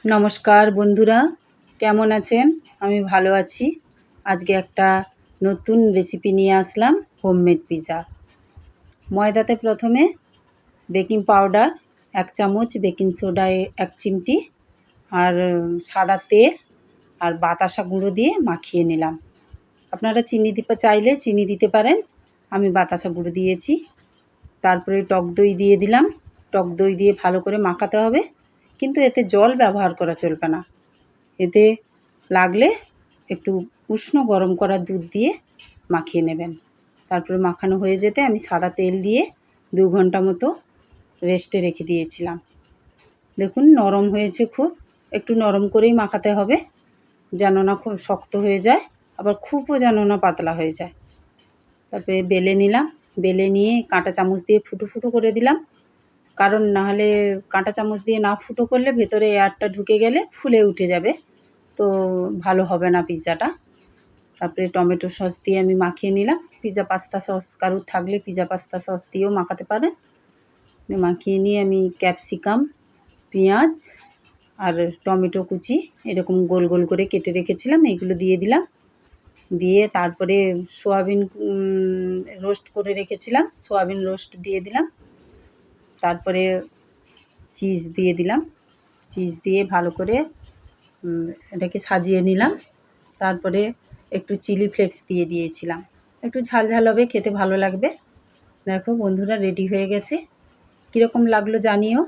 নমস্কার বন্ধুরা, কেমন আছেন? আমি ভালো আছি। আজকে একটা নতুন রেসিপি নিয়ে আসলাম, হোমমেড পিৎজা। ময়দাতে প্রথমে বেকিং পাউডার 1 চামচ, বেকিং সোডা 1 চিমটি আর সাদা তেল আর বাতাসা গুঁড়ো দিয়ে মাখিয়ে নিলাম। আপনারা চিনি চাইলে চিনি দিতে পারেন, আমি বাতাসা গুঁড়ো দিয়েছি। তারপরে টক দই দিয়ে দিলাম। টক দই দিয়ে ভালো করে মাখাতে হবে, কিন্তু এতে জল ব্যবহার করা চলবে না। এতে লাগলে একটু উষ্ণ গরম করা দুধ দিয়ে মাখিয়ে নেবেন। তারপরে মাখানো হয়ে যেতে আমি সাদা তেল দিয়ে 2 ঘন্টা মতো রেস্টে রেখে দিয়েছিলাম। দেখুন নরম হয়েছে খুব, একটু নরম করেই মাখাতে হবে, যেন না খুব শক্ত হয়ে যায়, আবার খুবও যেন না পাতলা হয়ে যায়। তারপরে বেলে নিলাম, বেলে নিয়ে কাঁটা চামচ দিয়ে ফুটো ফুটো করে দিলাম, কারণ নাহলে কাঁটা চামচ দিয়ে না ফুটো করলে ভেতরে এয়ারটা ঢুকে গেলে ফুলে উঠে যাবে, তো ভালো হবে না পিৎজাটা। তারপরে টমেটো সস দিয়ে আমি মাখিয়ে নিলাম। পিৎজা পাস্তা সস কারুর থাকলে পিৎজা পাস্তা সস দিয়েও মাখাতে পারেন। মাখিয়ে নিয়ে আমি ক্যাপসিকাম, পেঁয়াজ আর টমেটো কুচি এরকম গোল গোল করে কেটে রেখেছিলাম, এইগুলো দিয়ে দিলাম। দিয়ে তারপরে সোয়াবিন রোস্ট করে রেখেছিলাম, সোয়াবিন রোস্ট দিয়ে দিলাম। তারপরে চিজ দিয়ে দিলাম। চিজ দিয়ে ভালো করে এটাকে সাজিয়ে নিলাম। তারপরে একটু চিলি ফ্লেক্স দিয়ে দিয়েছিলাম, একটু ঝাল ঝাল হবে, খেতে ভালো লাগবে। দেখো বন্ধুরা, রেডি হয়ে গেছে। কীরকম লাগলো জানিও।